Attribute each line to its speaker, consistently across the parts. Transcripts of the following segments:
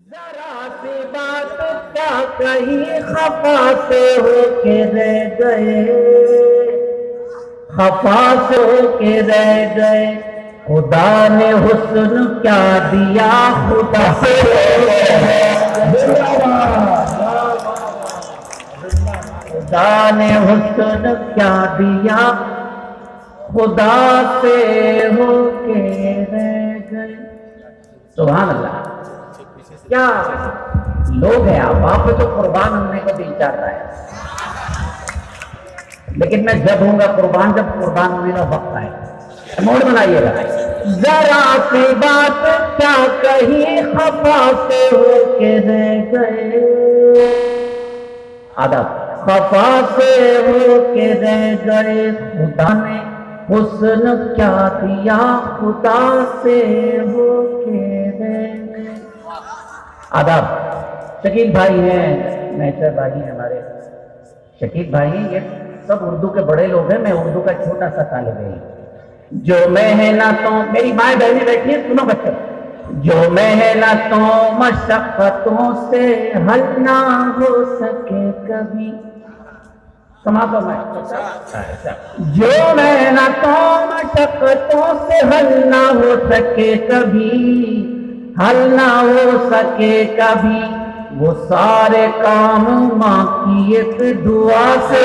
Speaker 1: ذرا سی بات کیا کہیں خفا سے ہو کے رہ گئے، خفا سے ہو کے رہ گئے، خدا نے حسن کیا دیا، خدا سے خدا نے حسن کیا دیا، خدا سے ہو کے رہ گئے۔ سبحان اللہ، کیا لوگ ہیں آپ پہ تو قربان ہونے کا دل چاہتا ہے، لیکن میں جب ہوں گا قربان جب قربان ہونے کا وقت آئے۔ موڈ بنائیے گا، ذرا سی بات کیا کہیں خفا سے ہو کے رہ گئے، آداب خفا سے ہو کے رہ گئے، خدا نے حسن کیا دیا، خدا سے ہو کے رہ گئے۔ آداب شکیل بھائی ہیں، میچر بھائی ہیں ہمارے، شکیل بھائی یہ سب اردو کے بڑے لوگ ہیں، میں اردو کا چھوٹا سا طالب علم۔ جو محنتوں، میری مائیں بہنیں بیٹھی ہیں، سنو بچوں، جو محنتوں مشقتوں سے حل نہ ہو سکے کبھی، سما تو میں، جو محنتوں مشقتوں سے حل نہ ہو سکے کبھی، حل نہ ہو سکے کبھی، وہ سارے کام ماں کی ایک دعا سے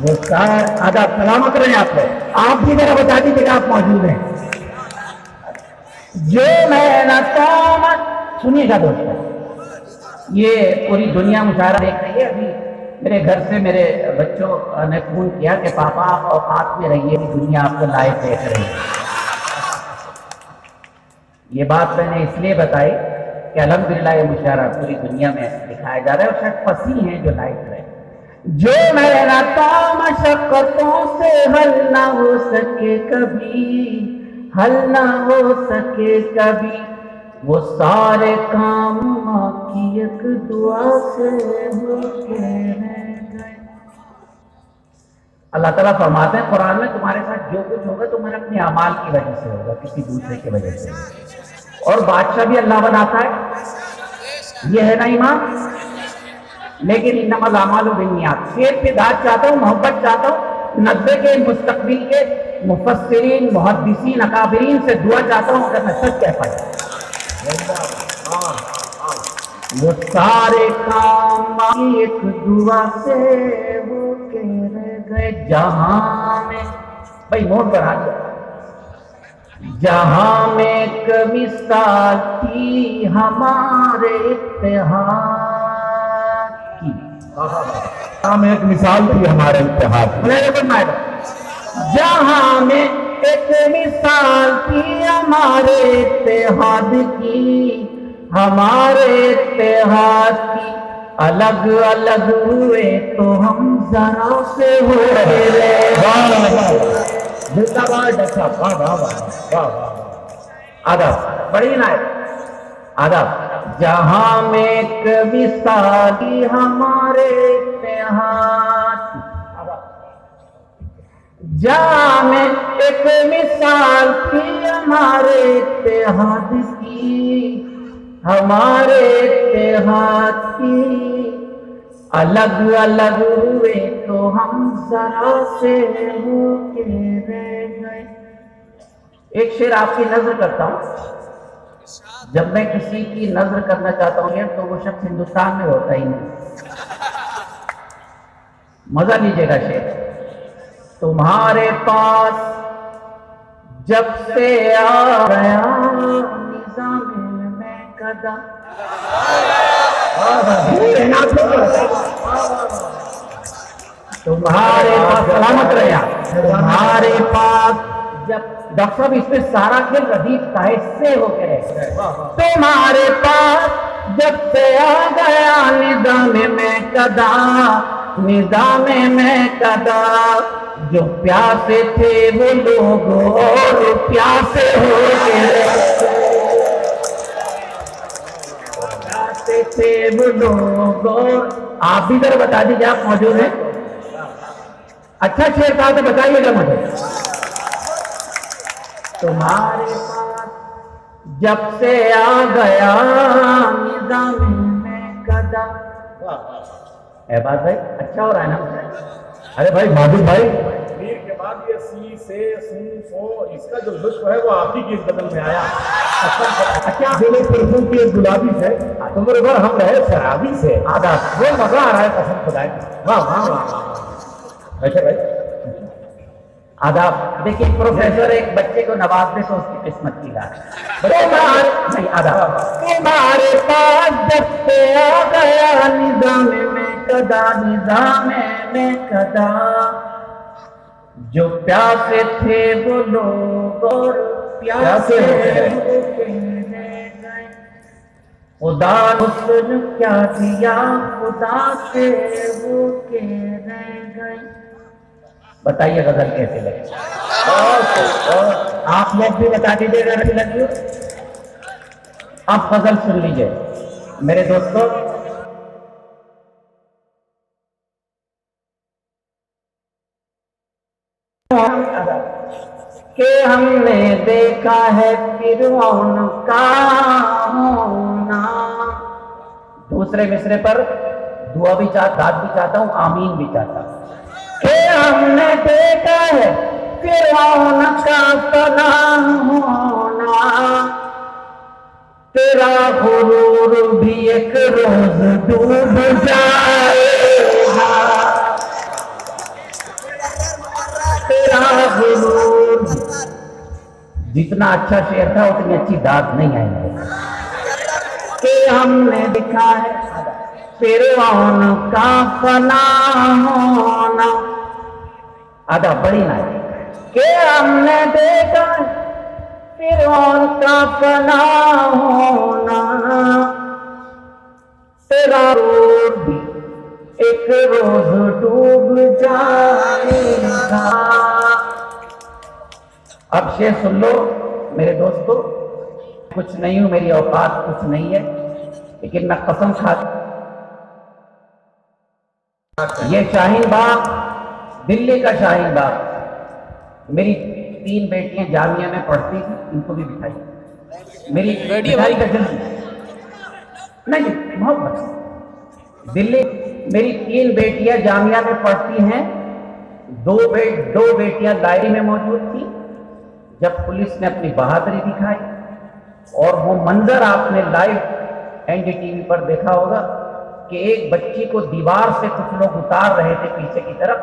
Speaker 1: وہ سارے آداب سلامت رہے آپ کو، آپ بھی ذرا بتا دیجیے کہ آپ موجود ہیں۔ جو محنتوں سنیے گا دوستوں، یہ پوری دنیا مشاہدہ دیکھ رہی ہے۔ ابھی میرے گھر سے میرے بچوں نے فون کیا کہ پاپا آپ اوقات میں رہیے، دنیا آپ کو لائیو دیکھ رہی ہے۔ یہ بات میں نے اس لیے بتائی کہ الحمدللہ یہ مشاہدہ پوری دنیا میں دکھایا جا رہا ہے، اور شاید فصیح ہیں جو لائیو رہے۔ جو محنتوں مشقتوں سے حل نہ ہو سکے کبھی، حل نہ ہو سکے کبھی، وہ سارے کام ماں کی ایک دعا سے ہو کے رہ گئے۔ اللہ تعالیٰ فرماتے ہیں قرآن میں، تمہارے ساتھ جو کچھ ہوگا تمہارے اپنے اعمال کی وجہ سے ہوگا، کسی دوسرے کی وجہ سے۔ اور بادشاہ بھی اللہ بناتا ہے، یہ ہے نا ایمان، لیکن انما الاعمال بالنیات۔ شیر پہ داد چاہتا ہوں، محبت چاہتا ہوں، 90 کے مستقبل کے مفسرین محدثین اکابرین سے دعا چاہتا ہوں اگر میں سچ کہہ پایا۔ وہ سارے کام ایک دعا سے ہو کے رہ گئے، جہاں میں بھائی موڈ پر آ جائے، جہاں میں ایک مثال تھی ہمارے اتحاد کی،
Speaker 2: جہاں میں ایک مثال تھی ہمارے اتحاد کی،
Speaker 1: جہاں میں ایک مثال تھی ہمارے اتحاد کی، ہمارے اتحاد کی، الگ الگ ہوئے تو ہم ذرا سے ہو رہے۔ آداب بڑی نائب، آداب جہاں میں ایک مثال تھی ہمارے اتحاد کی، جہاں میں ایک مثال تھی ہمارے اتحاد کی، ہمارے اتحاد کی، الگ الگ ہوئے تو ہم ذرا سے ہو کے رہ گئے۔ ایک شعر آپ کی نظر کرتا ہوں، جب میں کسی کی نظر کرنا چاہتا ہوں تو وہ شخص ہندوستان میں ہوتا ہی نہیں۔ مزہ لیجیے گا شعر۔ تمہارے پاس جب سے آ گیا نظام میں قدم، تمہارے پاس سلامت رہا، تمہارے پاس جب ڈاکٹر صاحب اس میں سارا کھیل ردیف کا ہے، اس سے ہو کے رہے، تمہارے پاس جب سے آ گیا نظام میں قدم، نظام میں قدم، جو پیاسے تھے وہ لوگ اور پیاسے ہو کے رہ گئے، پیاسے تھے وہ لوگ۔ آپ بھی ذرا بتا دیجیے، آپ موجود ہیں، اچھا شعر کہا تو بتائیے گا مجھے۔ تمہارے پاس جب سے آ گیا نظام میں قدا. اے بات بھائی اچھا ہو رہا ہے نا؟
Speaker 2: ارے بھائی ماجد بھائی،
Speaker 3: میر کے بعد یہ سی سے سن سو اس کا جو لطف ہے وہ آپ ہی کی اس بدل میں آیا.
Speaker 1: اچھا
Speaker 2: دل پرسوں کی ایک گلابی سے تمہارے گھر ہم رہے شرابی سے.
Speaker 1: آداب.
Speaker 2: وہ مزہ آ رہا ہے قسم خدا کی. واہ واہ واہ. ایسے بھائی
Speaker 1: آداب. دیکھیے پروفیسر ایک بچے کو نواز دے تو اس کی قسمت کی بات ہے. نہیں آداب. تمہارے پاس جب سے آ گیا نظام میں قدا، نظام میں قدا، جو پیاسے تھے وہ لوگ اور پیاسے ہو گئے. خدا حسن کیا دیا خدا سے ہو کے رہ گئے. بتائیے غزل کیسے لگی؟ آپ لوگ بھی بتا دیجیے گا اچھی لگی. آپ غزل سن لیجئے میرے دوستوں. کہ ہم نے دیکھا ہے فرعون کا ہونا. دوسرے مصرے پر دعا بھی چاہتا ہوں، آمین بھی چاہتا ہوں. کہ ہم نے دیکھا ہے فرعون کا فنا ہونا، تیرا غرور بھی ایک روز ڈوب جائے گا. تیرا غرور. جتنا اچھا شعر تھا اتنی اچھی داد نہیں آئی ہے. کہ ہم نے دیکھا ہے فرعون کا فنا ہونا. آدھا بڑی نہ کہ ہم نے دیکھا فرعون کا فنا ہونا، تیرا غرور بھی ایک روز ڈوب جائے گا. اب شعر سن لو میرے دوستو. کچھ نہیں ہوں، میری اوقات کچھ نہیں ہے، لیکن میں قسم کھاتا یہ شاہین باغ، دلی کا شاہین باغ، میری 3 بیٹیاں جامعہ میں پڑھتی تھیں، ان کو بھی بٹھائی. میری بٹھائی کا جلد نہیں محبت. دلی میری 3 بیٹیاں جامعہ میں پڑھتی ہیں. 2 بیٹیاں دائرے میں موجود تھیں جب پولیس نے اپنی بہادری دکھائی. اور وہ منظر آپ نے لائیو NDTV پر دیکھا ہوگا کہ ایک بچی کو دیوار سے کچھ لوگ اتار رہے تھے پیچھے کی طرف.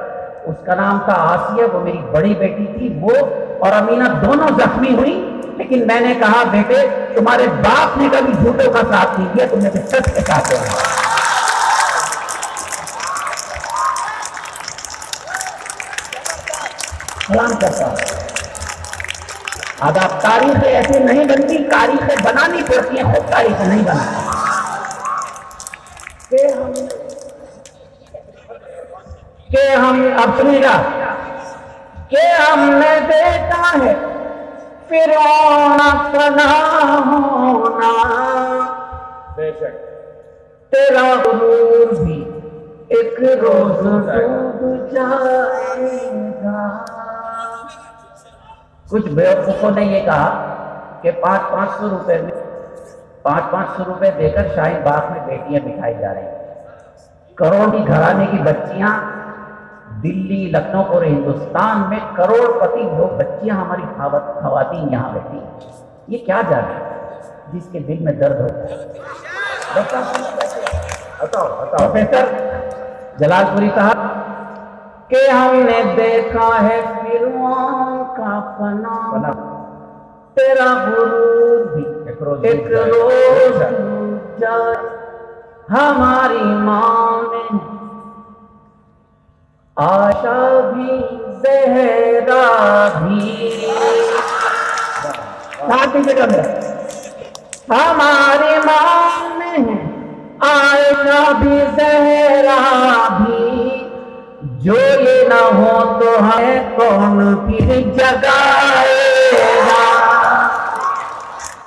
Speaker 1: اس کا نام تھا آسیہ، وہ میری بڑی بیٹی تھی. وہ اور امینہ دونوں زخمی ہوئی، لیکن میں نے کہا بیٹے تمہارے باپ نے کبھی جھوٹوں کا ساتھ نہیں دیا، تم نے بھی سچ کے ساتھ دینا. سلام کرتا ہوں. آداب. تاریخیں ایسے نہیں بنتی، تاریخیں بنانی پڑتی ہیں، خود تاریخیں نہیں بناتی. کہ ہم اب سنیے گا کہ ہم نے دیکھا ہے فرعون فنا ہونا،
Speaker 3: بے شک
Speaker 1: تیرا غرور بھی ایک روز ڈوب جائے گا. کچھ بیوقوفوں نے یہ کہا کہ 500 روپے میں 500 روپے دے کر شاہین باغ میں بیٹیاں بٹھائی جا رہی ہیں. کروڑ کی گھرانے کی بچیاں دلی، لکھنؤ اور ہندوستان میں کروڑ پتی لوگ بچیاں ہماری خواتین یہاں بیٹھی ہیں. یہ کیا جانے جس کے دل میں درد ہوتا ہے. پروفیسر جلال پوری صاحب کہ ہم نے دیکھا ہے فرعون کا فنا، تیرا غرور بھی ایک روز ڈوب جائے. ہماری ماں نے آشا بھی زہرا بھی، ہماری ماں نے آشا بھی زہرا بھی. جو یہ نہ ہو تو ہے کون پھر جگہ